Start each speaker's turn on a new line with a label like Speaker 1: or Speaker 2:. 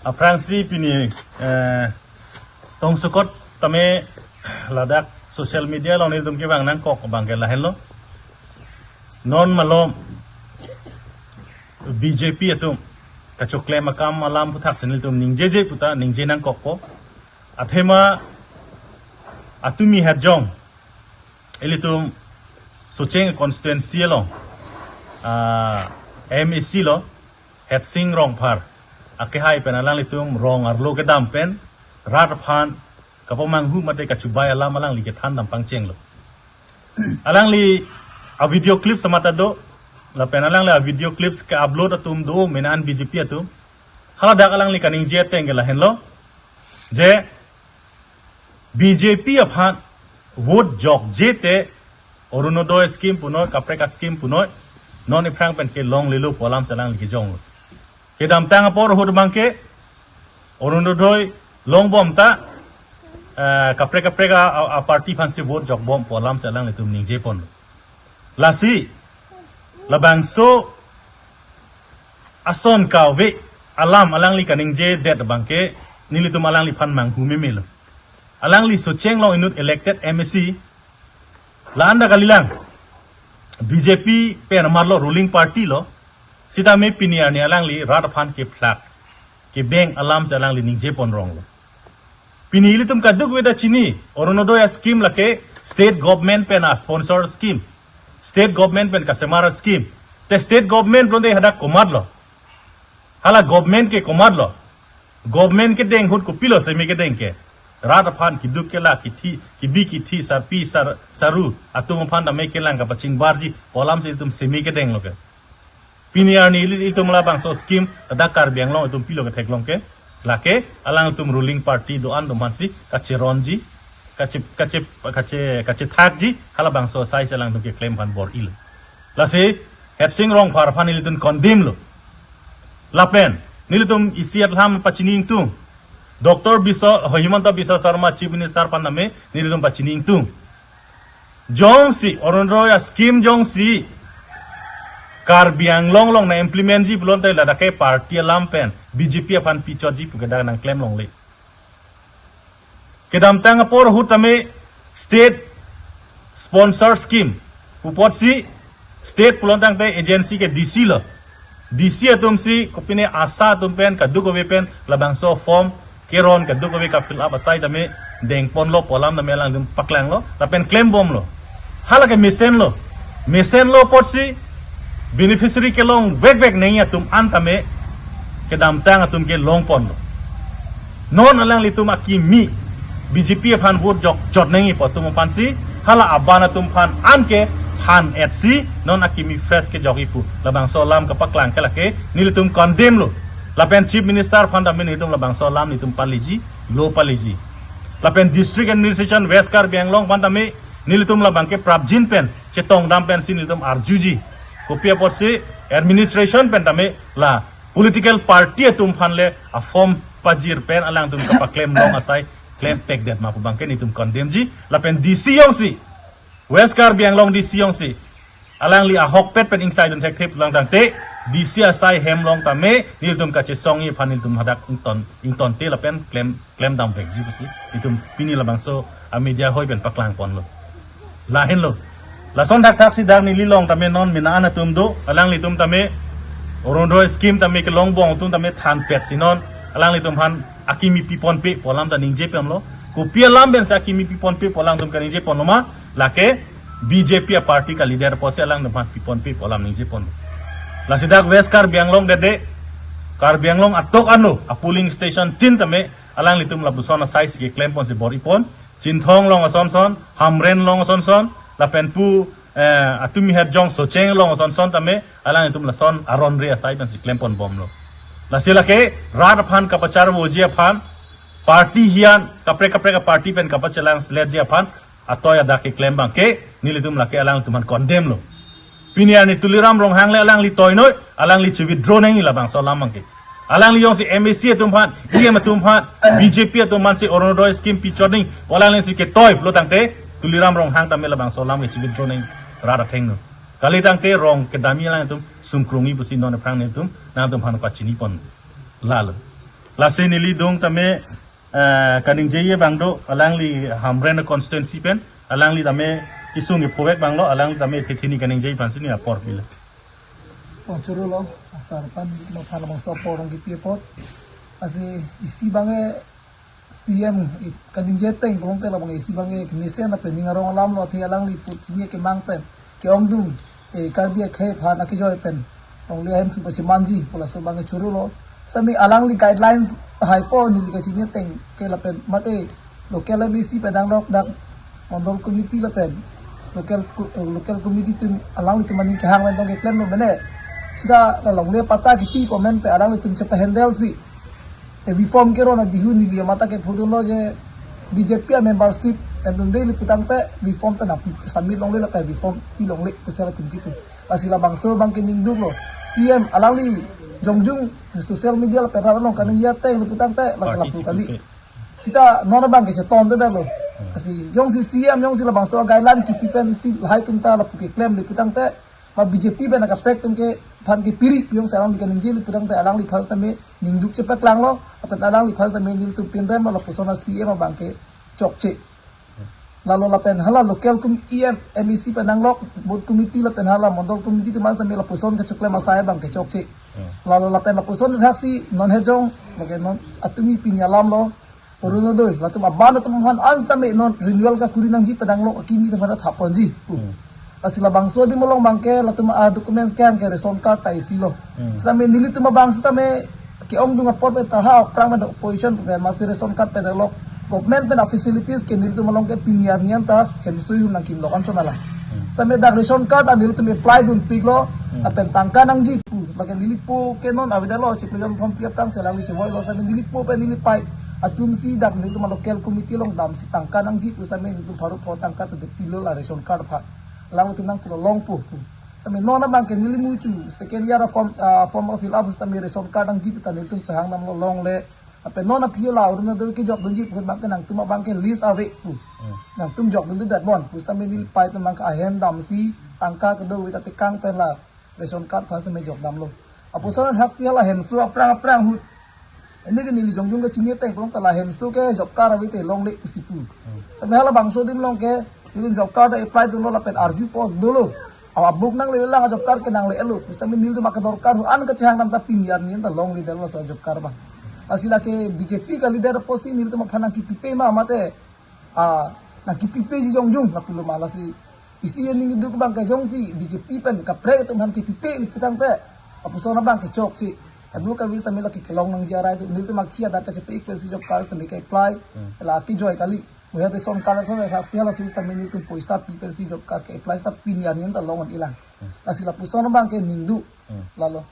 Speaker 1: Aprangsi pini tong sukot tame ladak social media lo ni tum ki bang nang kok bang ke lahen lo non malom BJP atum kachokle makam malam putak senil tum ningjeje puta ningje nang kok ko athema atumi hadjong elitum socheng constituency lo MEC lo het sing rong par akehai penalang litum rong arlo ke dampen rat phan kapamang hu mate kachubai alam alang li ke than dam pangcheng lo alang li a video clip samata do la penalang la video clips ke upload atum do menan BJP atum hala dak alang li kaning je tengela hen lo je BJP aphan vote jok jete orunodoy scheme punoy kapreka scheme punoy non ifrang pen ke long lilu polam salang li jong ke dam tang por hud bangke orunodoy long bom ta kapreka a party fancy vote jok bom polam salang li tum ningje pon lasi labangso ason kawe alam alang li kaning je det bangke nilitum alang li phan mang hu memelo alang li socheng long inut elected MSC la anda kalilang BJP pen marlo ruling party lo sita me piniar ni alang li rat phan ke flak ke beng alam se alang li ningje pon rong lo pini litum kaduk weda chini oronodoya scheme lake state government pen a sponsor scheme state government pen kasemara scheme te state government londe hada komad lo hala government ke komad lo government ke deng hut ko pilo se me ke deng ke rat phan ki duk ke la ki thi ki bi ki thi sar pi sar saru atum phan da me ke lang ka paching barji polam se tum semi ke deng lo ke piniar ni itum la bang so scheme da kar biang lo itum pilo ke thek long ke lake alang tum ruling party do an do mansi kache ronji kache thakji hala bang so sai se lang tum ke claim phan bor il la se het sing rong phar phan ilitun condemn lo lapen nilitum isiat ham pachining tung Dr. Himanta Biswa Sarma Chief Minister paname nilitum pachining tung jong si oronroya scheme jong si karbiang long long na implement ji bulon tai ladake party lampen BJP apan pichot ji pugada nang claim long le kedam tang por hutame state sponsor scheme upot si state pulon tang te agency ke DC lo DC atum si kopine asa atum pen kaduk pen labang so form keron kaduk ka fill up aside ame deng pon lo polam na melang dum paklang lo lapen claim bom lo halake mesen lo pot si beneficiary ke long vek nei atum antame ke dam tang atum ke long pon lo non alang litum akimi BJP phan vote jot nei potum pan si hala abana tum phan anke phan FC non akimi fresh ke jogipu labang so lam ka paklang ke lake nilitum condemn lo lapen chief minister pandamen hitung labang solam nitum paliji low paliji lapen district administration westkar bianglong pandame nilitum labang ke prabjin pen chetong dam pen sin nilitum arjuji kopia porse administration pen tame la political party tum phanle a form pajir pen alang tum ka claim long asai claim take that ma bangke nitum condemn ji lapen DC yong si westkar bianglong DC yong si alang li a hok pet pen inside don tek lang dang te DC asai hem long tame niltum kache songi phanil tum hadak ington te lapen claim dam vek ji busi itum pini labang so a media hoi ben paklang pon lo la hen lo la son dak tak si dak ni lilong tame non mina ana tum do alang li tum tame orondo scheme tame ke long bong tum tame than pet sinon alang li tum han akimi pipon pe polam ta ningje pem lo ko pia lam ben sa akimi pipon pe polam tum kan ningje pon lo ma lake BJP a party ka leader pose alang tum pipon pe polam ningje pon la sidak west kar bianglong dede kar bianglong atok anu a polling station tin tame alang litum la busona size ke claim pon se boripon chinthong long asonson hamren long asonson la penpu atumi het jong socheng long asonson tame alang litum la son aron re asai pen se claim pon bom lo la sila ke rat phan ka pachar wojia phan party hian kapre ka party pen ka pachalang sledja phan atoya da ke claim bang ke nilitum la ke alang tuman condemn lo piniar ni tuliram rong hang le alang li toy noi alang li withdraw nei labang so lamang ke alang li yong si MSC atum phan IM atum phan BJP atum man si oronodoy scheme pichot nei alang li si ke toy lo tang te tuliram rong hang tamela bang so lam ke withdraw nei rara theng no kali tang te rong ke dami alang atum sumkrungi busi non prang nei tum na atum phan pa chini pon lal lase nili dong tame kaning jeye bangdo alang li hamren constituency pen alang li tame isung ipowek banglo alang li tame thethini kaning jeye pansini apor pila
Speaker 2: Pocuru lo asar pan mo pala mong sapor ng gipipot asi isi bange CM kadinjeteng kung tela bang isi bange kimisen na pending arong alam lo thi alang li put mi ke mang pen ke ongdum karbia khe pha na ki joy pen ong li hem pasi manji pula so bange churu lo sami alang li guidelines hypo ni li kasi teng ke la pen mate local misi pedang lok dak mondol committee la pen local committee tum alang li tumanin ke hang wen tong ke claim no bene sida la long le pata ki pi comment pe alang li tum chepe handle si reform kero na dihu ni liya mata ke photo lo je BJP membership and dundai li putang te reform ta na samit long le la pe reform pi long le kusela tum kitu asila bangso bang ke ningdu lo CM alang li jongjung social media la pe ra long kan ya te li putang te la la pu kali sita nona bang ke ton te lo asi yong si CM yong si la bangso guideline ki pipen si hai tum ta la pu ke claim li putang te ma BJP be na ka tek tum ke phan ki piri yung sarang di kaning jili putang te alang li phas tame ningduk che pak lang lo apat alang li phas tame nil tu pin rem lo pusona CM bangke chokche lalo la pen hala local kum MEC penang lok board committee la pen hala mondol committee tu mas tame la puson ke chokle masaya bangke chokche lalo la pen la puson haksi non hejong lage non atumi pinyalam lo uruno doi la tum abana tum han ans tame non renewal ka kurinang ji penang lok akimi tamara thapon ji asila bangso di molong bangke la tuma documents kan ke reson card ta isilo same nili tuma bangso tame ke ong dunga pot pe ta ha prang ma opposition pe masih reson card pe lok government pe na facilities ke nili tuma long ke pinyar nian ta hemsui hun nakim lokan chonala same da reson card a nili tuma apply dun piglo apen tangka nang ji la ke nili po ke non avida lo chiplion pom pia prang selang li chewoi lo same nili po pe nili pai atum si dak nili tuma local committee long dam si tangka nang ji same nili tuma baru po tangka te pilo la reson card pha lang tunang pulo long po sami nona bang ke nili muchu second year form of fill up sami reson card ang jeep ta nitum sahang nam long le ape nona pio la urna do ke job dunji pun bang ke nang tuma bang ke list ave pu nang tum job dun dat bon pu sami nil pai tum bang ka ahem dam si angka ke do wita tekang pen la reson card pa sami job dam lo apo soran hak si la hem su aprang hu ini ke nili jongjong ke chini teng plong tala hem su ke job card ave te long le usipu sami hala bang so dim long ke yung job card apply dulu lapet arju po dulu awak book nang lelang job card ke nang lelu bisa minil tu makan dorkar an ke cahang tam tapi niar ni long leader lo job card bang asila ke BJP ka leader posi nil tu makan ki pipe ma mate na ki pipe ji jongjung na pulo mala si isi yang ni duk bang ke jong si BJP pen ka pre tu man ki pipe ni pitang te apu so na bang ke chok si kadu ka visa mila ki kelong nang jara tu nil tu makia data cepe ik si job card sa ke apply la ki joy kali we have reson card so hak siala suista meni tu poisa people si job card ke apply sa pinian yan ta longon ilang asila puso na bang ke nindu lalo